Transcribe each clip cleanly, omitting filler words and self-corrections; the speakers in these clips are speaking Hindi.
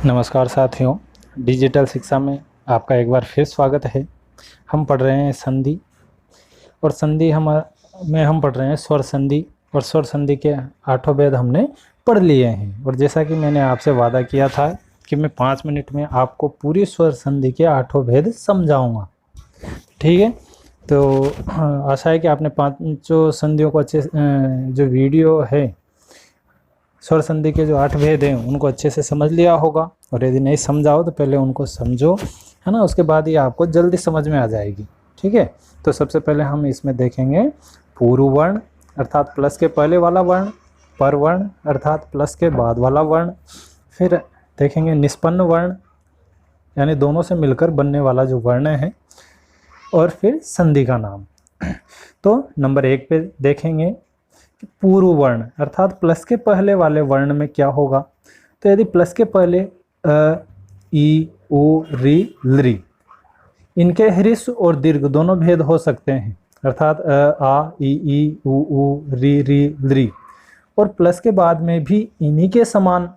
नमस्कार साथियों, डिजिटल शिक्षा में आपका एक बार फिर स्वागत है। हम पढ़ रहे हैं संधि और संधि हम पढ़ रहे हैं स्वर संधि और स्वर संधि के 8 भेद हमने पढ़ लिए हैं। और जैसा कि मैंने आपसे वादा किया था कि मैं 5 मिनट में आपको पूरी स्वर संधि के 8 भेद समझाऊंगा, ठीक है। तो आशा है कि आपने 5 संधियों को अच्छे जो वीडियो है स्वर संधि के जो 8 भेद हैं उनको अच्छे से समझ लिया होगा। और यदि नहीं समझाओ तो पहले उनको समझो, है ना, उसके बाद ये आपको जल्दी समझ में आ जाएगी, ठीक है। तो सबसे पहले हम इसमें देखेंगे पूर्व वर्ण अर्थात प्लस के पहले वाला वर्ण, पर वर्ण अर्थात प्लस के बाद वाला वर्ण, फिर देखेंगे निष्पन्न वर्ण यानी दोनों से मिलकर बनने वाला जो वर्ण है, और फिर संधि का नाम। तो नंबर 1 पे देखेंगे पूर्व वर्ण अर्थात प्लस के पहले वाले वर्ण में क्या होगा। तो यदि प्लस के पहले अ, ई, उ, री, लृ, इनके ह्रस्व और दीर्घ दोनों भेद हो सकते हैं अर्थात अ, आ, ई, उ, री, लृ। और प्लस के बाद में भी इन्हीं के समान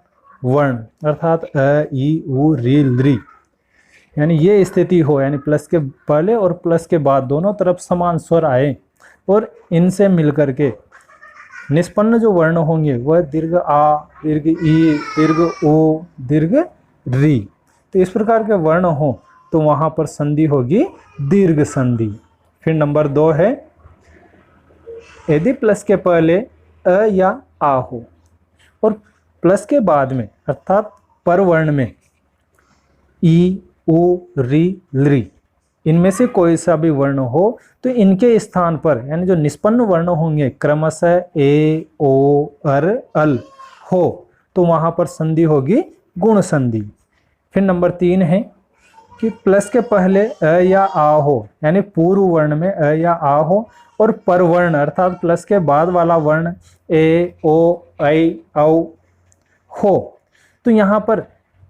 वर्ण अर्थात अ, ई, उ, री, लृ, यानी ये स्थिति हो, यानी प्लस के पहले और प्लस के बाद दोनों तरफ समान स्वर आए और इनसे मिलकर के निष्पन्न जो वर्ण होंगे वह दीर्घ आ, दीर्घ ई, दीर्घ ओ, दीर्घ री। तो इस प्रकार के वर्ण हो तो वहां पर संधि होगी दीर्घ संधि। फिर नंबर 2 है यदि प्लस के पहले अ या आ हो और प्लस के बाद में अर्थात पर वर्ण में ई, उ, री, लृ, इनमें से कोई सा भी वर्ण हो तो इनके स्थान पर यानी जो निष्पन्न वर्ण होंगे क्रमशः ए, ओ, अल हो तो वहां पर संधि होगी गुण संधि। फिर नंबर 3 है कि प्लस के पहले अ या आ हो यानी पूर्व वर्ण में अ या आ हो और पर वर्ण अर्थात प्लस के बाद वाला वर्ण ए, ओ, औ हो तो यहाँ पर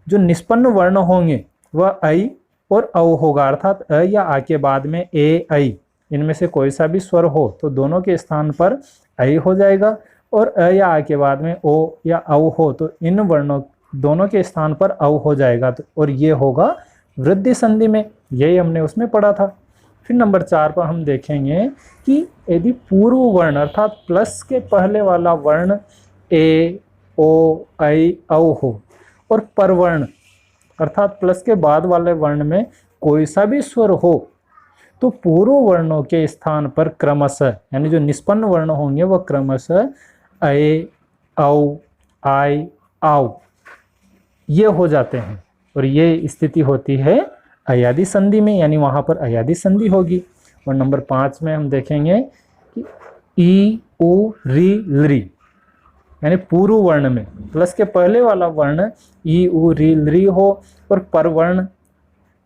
जो निष्पन्न वर्ण होंगे वह ऐ और औ होगा अर्थात अ या आ के बाद में ए, ऐ, इनमें से कोई सा भी स्वर हो तो दोनों के स्थान पर ऐ हो जाएगा, और अ या आ के बाद में ओ या औ हो तो इन वर्णों दोनों के स्थान पर औ हो जाएगा। तो और ये होगा वृद्धि संधि में, यही हमने उसमें पढ़ा था। फिर नंबर 4 पर हम देखेंगे कि यदि पूर्व वर्ण अर्थात प्लस के पहले वाला वर्ण ए, ओ, ऐ, औ हो और परवर्ण अर्थात प्लस के बाद वाले वर्ण में कोई सा भी स्वर हो तो पूर्व वर्णों के स्थान पर क्रमशः यानी जो निष्पन्न वर्ण होंगे वह क्रमशः ऐ, औ, आई, आव ये हो जाते हैं। और ये स्थिति होती है अयादि संधि में, यानी वहां पर अयादि संधि होगी। और नंबर 5 में हम देखेंगे कि ई, उ, री, लृ यानी पूर्व वर्ण में प्लस के पहले वाला वर्ण ई, उ, री, लृ हो और पर वर्ण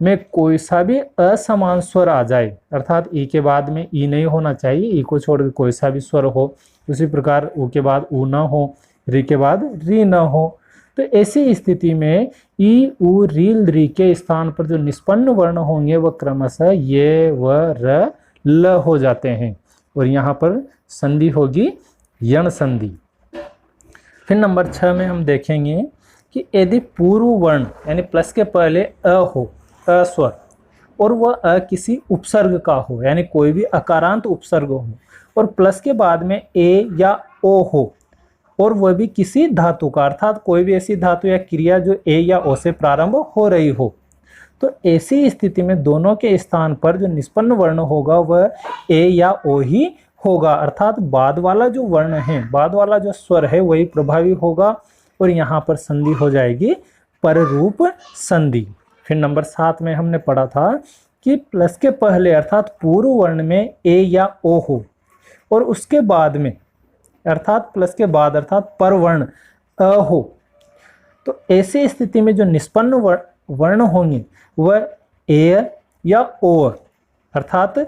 में कोई सा भी असमान स्वर आ जाए अर्थात ई के बाद में ई नहीं होना चाहिए, ई को छोड़कर कोई सा भी स्वर हो, उसी प्रकार उ के बाद उ ना हो, री के बाद री ना हो, तो ऐसी स्थिति में ई, उ, री, लृ के स्थान पर जो निष्पन्न वर्ण होंगे वह क्रमशः ये, व, र, ल हो जाते हैं और यहाँ पर संधि होगी यण संधि। फिर नंबर 6 में हम देखेंगे कि यदि पूर्व वर्ण यानी प्लस के पहले अ हो, अ स्वर, और वह अ किसी उपसर्ग का हो यानी कोई भी अकारांत उपसर्ग हो और प्लस के बाद में ए या ओ हो और वह भी किसी धातु का अर्थात कोई भी ऐसी धातु या क्रिया जो ए या ओ से प्रारंभ हो रही हो, तो ऐसी स्थिति में दोनों के स्थान पर जो निष्पन्न वर्ण होगा वह ए या ओ ही होगा अर्थात बाद वाला जो वर्ण है, बाद वाला जो स्वर है वही प्रभावी होगा और यहाँ पर संधि हो जाएगी पररूप संधि। फिर नंबर 7 में हमने पढ़ा था कि प्लस के पहले अर्थात पूर्व वर्ण में ए या ओ हो और उसके बाद में अर्थात प्लस के बाद अर्थात पर वर्ण अ हो, तो ऐसी स्थिति में जो निष्पन्न वर्ण होंगे वह ए या ओ अर्थात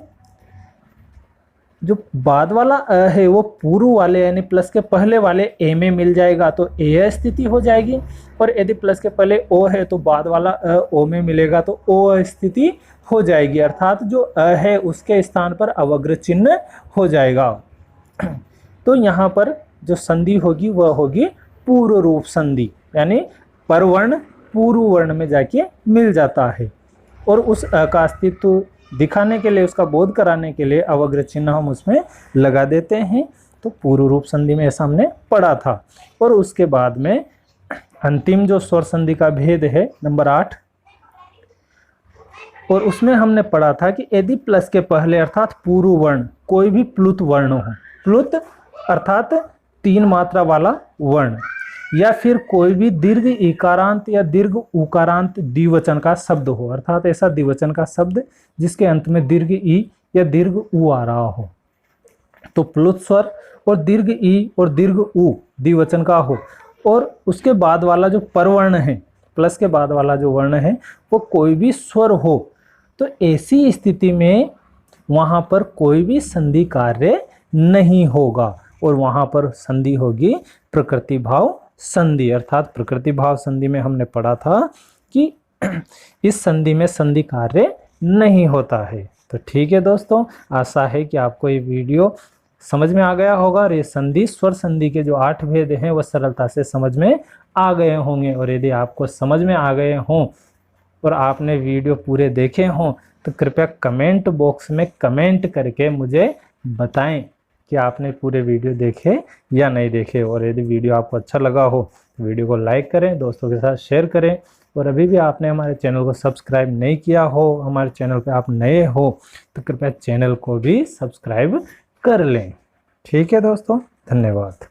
जो बाद वाला अ है वो पूर्व वाले यानी प्लस के पहले वाले ए में मिल जाएगा तो ए स्थिति हो जाएगी, और यदि प्लस के पहले ओ है तो बाद वाला अ ओ में मिलेगा तो ओ स्थिति हो जाएगी अर्थात जो अ है उसके स्थान पर अवग्र चिन्ह हो जाएगा। तो यहाँ पर जो संधि होगी वह होगी पूर्व रूप संधि, यानी परवर्ण पूर्व वर्ण में जाके मिल जाता है। और उस अ का अस्तित्व दिखाने के लिए, उसका बोध कराने के लिए अवग्र चिन्ह हम उसमें लगा देते हैं। तो पूर्व रूप संधि में ऐसा हमने पढ़ा था। और उसके बाद में अंतिम जो स्वर संधि का भेद है नंबर 8, और उसमें हमने पढ़ा था कि यदि प्लस के पहले अर्थात पूर्व वर्ण कोई भी प्लुत वर्ण हो, प्लुत अर्थात 3 मात्रा वाला वर्ण, या फिर कोई भी दीर्घ इकारांत या दीर्घ उकारांत द्विवचन का शब्द हो, अर्थात ऐसा द्विवचन का शब्द जिसके अंत में दीर्घ ई या दीर्घ उ आ रहा हो, तो प्लुत स्वर और दीर्घ ई और दीर्घ उ द्विवचन का हो, और उसके बाद वाला जो परवर्ण है, प्लस के बाद वाला जो वर्ण है वो कोई भी स्वर हो, तो ऐसी स्थिति में वहां पर कोई भी संधि कार्य नहीं होगा, और वहां पर संधि होगी प्रकृति भाव संधि। अर्थात प्रकृति भाव संधि में हमने पढ़ा था कि इस संधि में संधि कार्य नहीं होता है। तो ठीक है दोस्तों, आशा है कि आपको ये वीडियो समझ में आ गया होगा, और ये संधि स्वर संधि के जो 8 भेद हैं वो सरलता से समझ में आ गए होंगे। और यदि आपको समझ में आ गए हों और आपने वीडियो पूरे देखे हों तो कृपया कमेंट बॉक्स में कमेंट करके मुझे बताएं कि आपने पूरे वीडियो देखे या नहीं देखे। और यदि वीडियो आपको अच्छा लगा हो तो वीडियो को लाइक करें, दोस्तों के साथ शेयर करें, और अभी भी आपने हमारे चैनल को सब्सक्राइब नहीं किया हो, हमारे चैनल पे आप नए हो, तो कृपया चैनल को भी सब्सक्राइब कर लें। ठीक है दोस्तों, धन्यवाद।